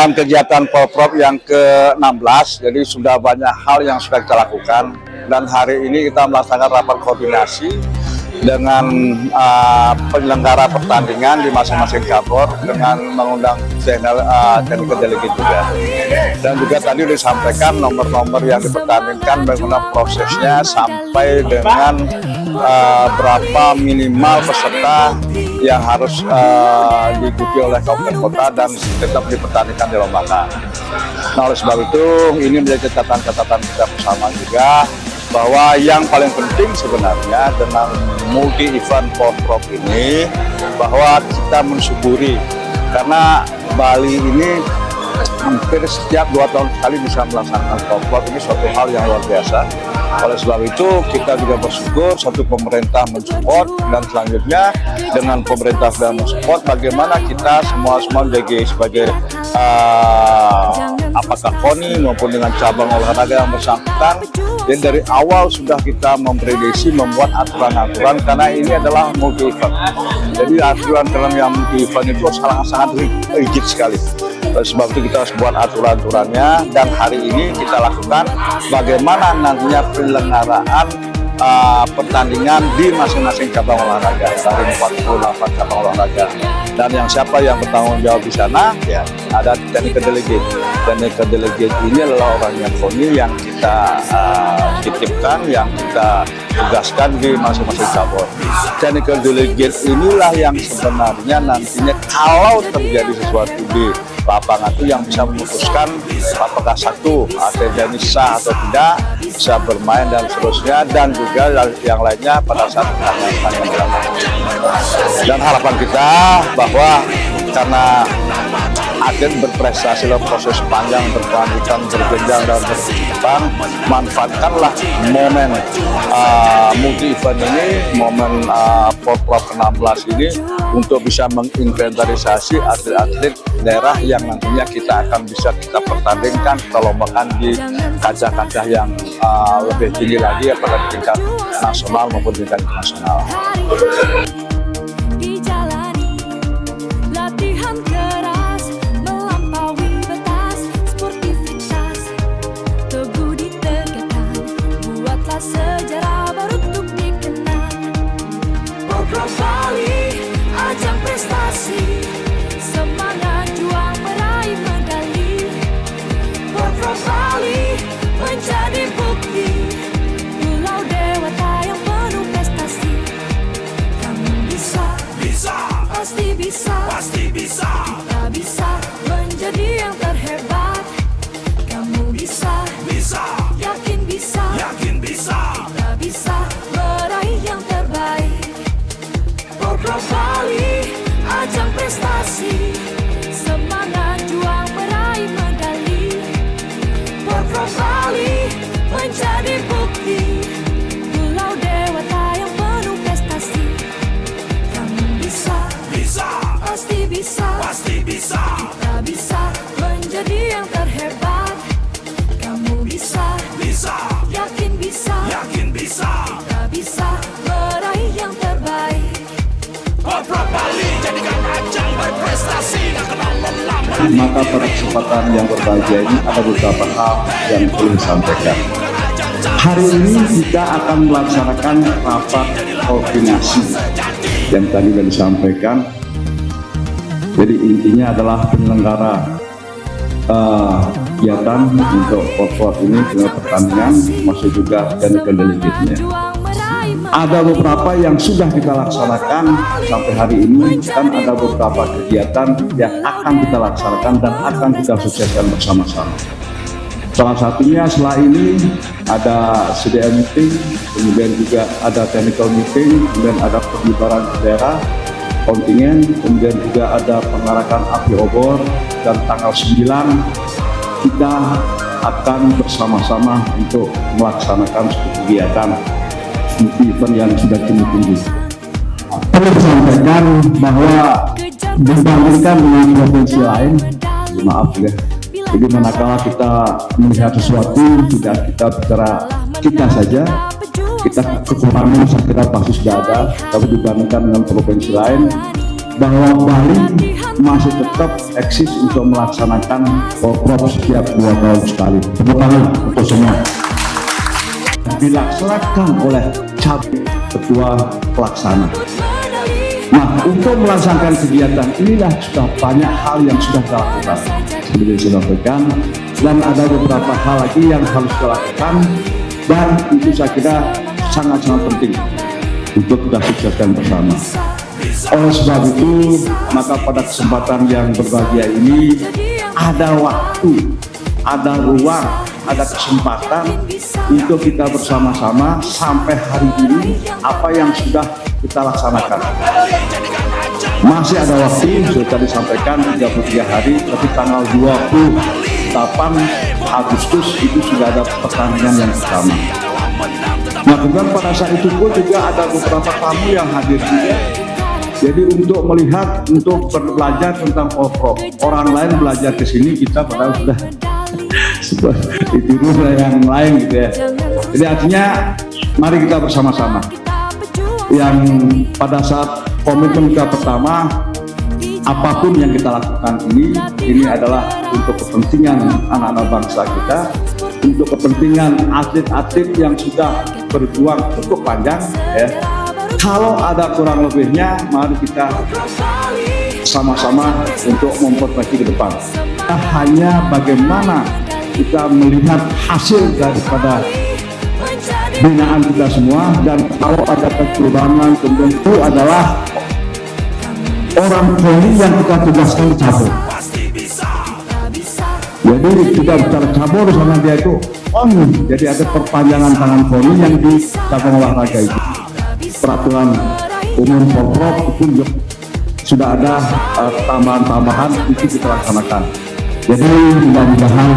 dalam kegiatan Polprov yang ke-16, jadi sudah banyak hal yang sudah kita lakukan. Dan hari ini kita melaksanakan rapat koordinasi dengan penyelenggara pertandingan di masing-masing cabur dengan mengundang technical delegate juga. Dan juga tadi disampaikan nomor-nomor yang dipertandingkan, bagaimana prosesnya sampai dengan berapa minimal peserta yang harus diikuti oleh kabupaten kota dan tetap dipertandingkan di Lombakan. Nah, oleh sebab itu ini menjadi catatan-catatan kita bersama juga, bahwa yang paling penting sebenarnya dengan multi event Polprov ini, bahwa kita mensyukuri karena Bali ini hampir setiap 2 tahun sekali bisa melaksanakan Polprov, ini suatu hal yang luar biasa. Oleh sebab itu kita juga bersyukur satu pemerintah mensupport, dan selanjutnya dengan pemerintah sudah mensupport, bagaimana kita semua menjadi sebagai apakah KONI maupun dengan cabang olahraga yang bersangkutan. Dan dari awal sudah kita memprediksi membuat aturan-aturan, karena ini adalah multi event. Jadi aturan yang multi event itu sangat rigid sekali. Sebab itu kita harus buat aturan-aturannya, dan hari ini kita lakukan bagaimana nantinya penyelenggaraan pertandingan di masing-masing cabang olahraga dari 48 cabang olahraga. Dan yang siapa yang bertanggung jawab di sana, ya ada technical delegate. Technical delegate ini adalah orang yang KONI yang kita titipkan, yang kita tugaskan di masing-masing cabur. Technical delegate inilah yang sebenarnya nantinya kalau terjadi sesuatu di lapangan itu yang bisa memutuskan apakah satu atletnya ini sah atau tidak, bisa bermain dan seterusnya, dan juga yang lainnya pada saat pertandingan. Dan harapan kita bahwa karena atlet berprestasi dalam proses panjang, berkelanjutan, berjenjang dan berkelanjutan, manfaatkanlah momen multi event ini, momen Polprov ke-16 ini untuk bisa menginventarisasi atlet-atlet daerah yang nantinya kita akan bisa kita pertandingkan, kita lombakan di kancah-kancah yang lebih tinggi lagi, apakah di tingkat nasional maupun tingkat internasional. Sejarah baru untuk dikenal. Polprov Bali, ajang prestasi, semangat juang meraih medali. Polprov Bali menjadi bukti, pulau dewata yang penuh prestasi. Kamu bisa, pasti bisa, kita bisa menjadi yang terhebat. Kamu bisa, yakin bisa, kita bisa meraih yang terbaik. Polprov Bali, ajang prestasi, semangat juang meraih medali. Polprov Bali menjadi bukti, pulau dewata yang penuh prestasi. Kamu bisa, pasti bisa, kita bisa menjadi yang terhebat. Kamu bisa, yakin bisa, kita bisa meraih yang terbaik. Polprov Bali jadikan ajang berprestasi, tak kenal lelah. Maka pada kesempatan yang berbahagia ini ada beberapa hal yang perlu disampaikan. Hari ini kita akan melaksanakan rapat koordinasi yang tadi sudah disampaikan. Jadi intinya adalah penyelenggara kegiatan untuk Polprov ini dengan pertandingan, masih juga technical delegate-nya. Ada beberapa yang sudah kita laksanakan sampai hari ini, dan ada beberapa kegiatan yang akan kita laksanakan dan akan kita sukseskan bersama-sama. Salah satunya setelah ini ada CDM meeting, kemudian juga ada technical meeting, kemudian ada pengibaran bendera kontingen, kemudian juga ada pengarahan api obor, dan tanggal 9 kita akan bersama-sama untuk melaksanakan suatu kegiatan event yang sudah tunggu-tunggu. Perlu disampaikan bahwa dibandingkan dengan provinsi lain, maaf ya, jadi manakala kita melihat sesuatu tidak kita bicara kita saja, kita kekurangan saya kira pasti sudah ada, tapi dibandingkan dengan provinsi lain bahwa Bali masih tetap eksis untuk melaksanakan Porprov setiap 2 tahun sekali. Tepuk tangan untuk semua. Dilaksanakan oleh ketua pelaksana. Nah, untuk melaksanakan kegiatan inilah sudah banyak hal yang sudah kita lakukan. Seperti disampaikan, dan ada beberapa hal lagi yang harus kita lakukan, dan itu saya kira sangat-sangat penting untuk kita sukseskan bersama. Oleh sebab itu, maka pada kesempatan yang berbahagia ini ada waktu, ada ruang, ada kesempatan untuk kita bersama-sama sampai hari ini apa yang sudah kita laksanakan. Masih ada waktu, sudah disampaikan 33 hari, tapi tanggal 28 Agustus itu sudah ada pertandingan yang pertama. Nah, kemudian pada saat itu pun juga ada beberapa tamu yang hadir juga. Jadi untuk melihat, untuk belajar tentang Porprov, orang lain belajar ke sini, kita padahal sudah ditiru yang lain gitu ya. Jadi artinya mari kita bersama-sama. Yang pada saat komitmen kita pertama, apapun yang kita lakukan ini adalah untuk kepentingan anak-anak bangsa kita, untuk kepentingan atlet-atlet yang sudah berjuang cukup panjang ya. Kalau ada kurang lebihnya, mari kita sama-sama untuk memperbaiki ke depan. Hanya bagaimana kita melihat hasil daripada binaan kita semua, dan kalau ada kekurangan kemudian itu adalah orang voli yang kita tugaskan cabur. Jadi kita bicara cabur sama dia itu jadi ada perpanjangan tangan voli yang di cabang olahraga itu. Peraturan umum Porprov itu sudah ada tambahan-tambahan itu kita laksanakan. Jadi mudah-mudahan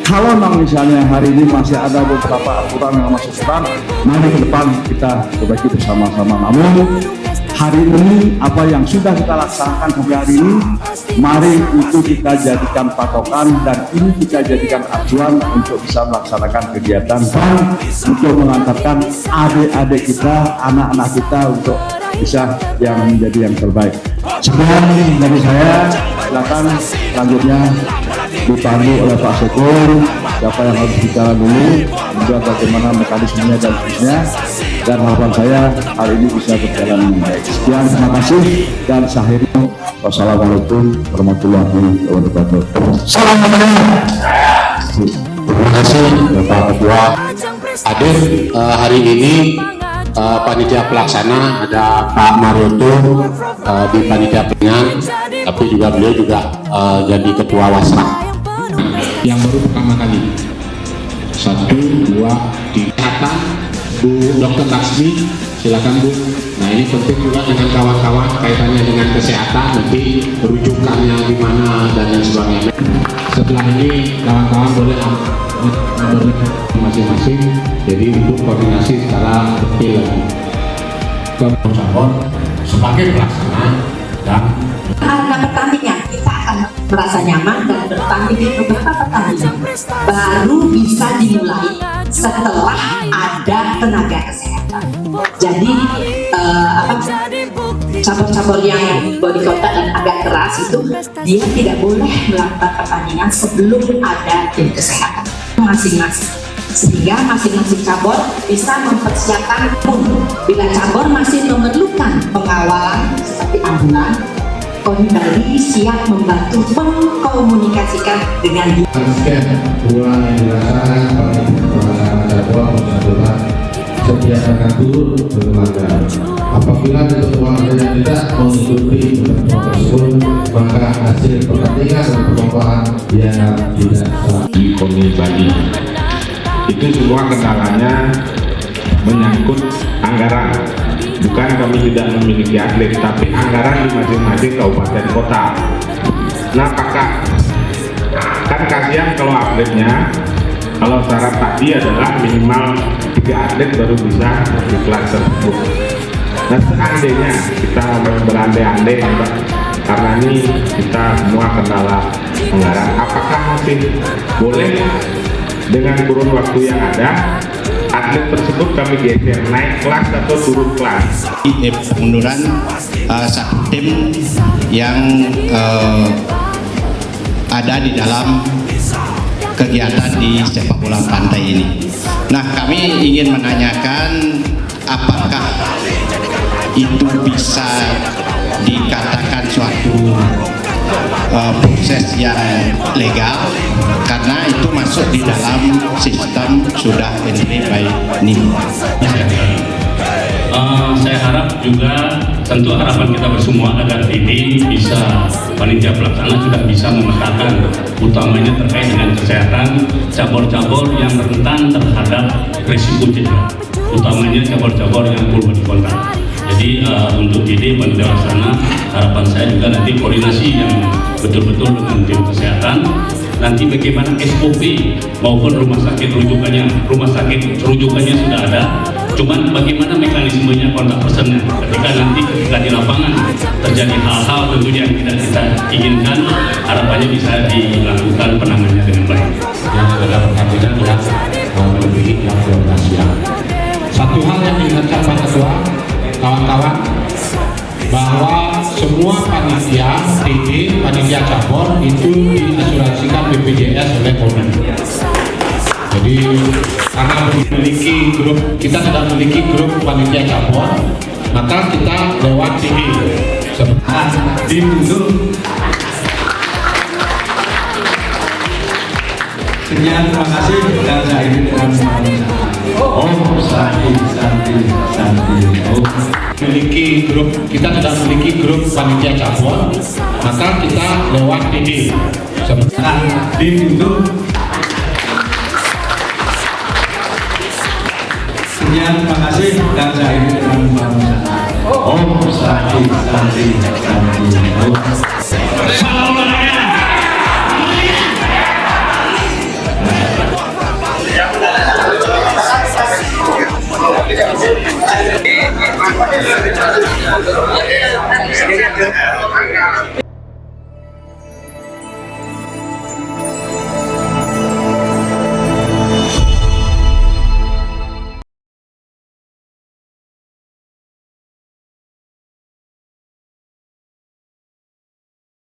kalau misalnya hari ini masih ada beberapa aturan yang masih kurang, mari ke depan kita perbaiki bersama-sama. Namun hari ini apa yang sudah kita laksanakan sampai hari ini, mari itu kita jadikan patokan dan ini kita jadikan acuan untuk bisa melaksanakan kegiatan dan untuk mengantarkan adik-adik kita, anak-anak kita untuk bisa yang menjadi yang terbaik. Sekian dari saya, silakan selanjutnya dipandu oleh Pak Syukur, siapa yang harus bicara dulu, juga bagaimana mekanismenya dan seterusnya. Dan harapan saya hari ini bisa berjalan dengan baik. Sekian, terima kasih, dan akhiri wassalamualaikum warahmatullahi wabarakatuh. Terima kasih Bapak Ketua. Hadir hari ini panitia pelaksana ada Pak Marioto di panitia pelaksana, tapi juga beliau juga jadi ketua wasra yang baru pertama kali. 1, 2, 3. Bu Dr. Laksmi, silakan Bu. Nah, ini penting juga dengan kawan-kawan kaitannya dengan kesehatan, nanti rujukannya di mana dan lain sebagainya. Setelah ini kawan-kawan boleh masing-masing, jadi untuk koordinasi secara detail lagi. Cabur sebagai pelaksana dan karena pertandingan kita akan merasa nyaman dan bertanding di beberapa pertandingan baru bisa dimulai setelah ada tenaga kesehatan. Jadi cabur-cabur yang body contact dan agak keras itu dia tidak boleh melakukan pertandingan sebelum ada tim kesehatan masing-masing, sehingga masing-masing cabur bisa mempersiapkan pun bila cabur masih memerlukan pengawalan seperti ambulan, kembali siap membantu mengkomunikasikan dengan dia. Dua yang dilaksanakan pada pelaksanaan jadwal menjatuhkan sediakan dulu berlangganan. Apabila ketua yang tidak mengikuti ketentuan tersebut, maka hasil pertandingan dan perlombaan dia tidak sah di Koni Bali. Itu semua kendalanya menyangkut anggaran. Bukan kami tidak memiliki atlet, tapi anggaran di masing-masing kabupaten kota. Nah, apakah kan kasihan kalau atletnya, kalau syarat tadi adalah minimal 3 atlet baru bisa di kelas tersebut. Nah, seandainya kita berandai-andai karena ini kita semua kendala anggaran, apakah masih boleh dengan kurun waktu yang ada atlet tersebut kami geser naik kelas atau turun kelas. Pengunduran satu tim yang ada di dalam kegiatan di sepak bola pantai ini. Nah, kami ingin menanyakan apakah itu bisa dikatakan suatu proses yang legal karena itu masuk di dalam sistem sudah entry by NIM. Saya harap juga tentu harapan kita bersama agar ini bisa panitia pelaksana sudah bisa memetakan utamanya terkait dengan kesehatan cabur-cabur yang rentan terhadap risiko cedera, utamanya cabur-cabur yang full body contact. Jadi untuk ini panitia pelaksana harapan saya juga nanti koordinasi yang betul-betul dengan tim kesehatan. Nanti bagaimana SOP maupun rumah sakit rujukannya sudah ada. Cuman bagaimana mekanismenya kontak personnya ketika di lapangan terjadi hal-hal tentunya yang tidak kita inginkan, harapannya bisa dilakukan penanganannya dengan baik. Yang ada perhatian adalah melebihi 12 jam. Satu hal yang diingatkan Pak Ketua, kawan-kawan, bahwa semua panitia TD, panitia cabur itu diasuransikan BPJS oleh Polri. Jadi karena kita tidak memiliki grup panitia cabur, maka kita lewat TD. Ditunduk. Sekian, terima kasih dan saya ini dengan kita tidak memiliki grup panitia cabur, maka kita lewat TD. Ditunduk. Sekian, terima kasih dan saya ini dengan Salam olahraga.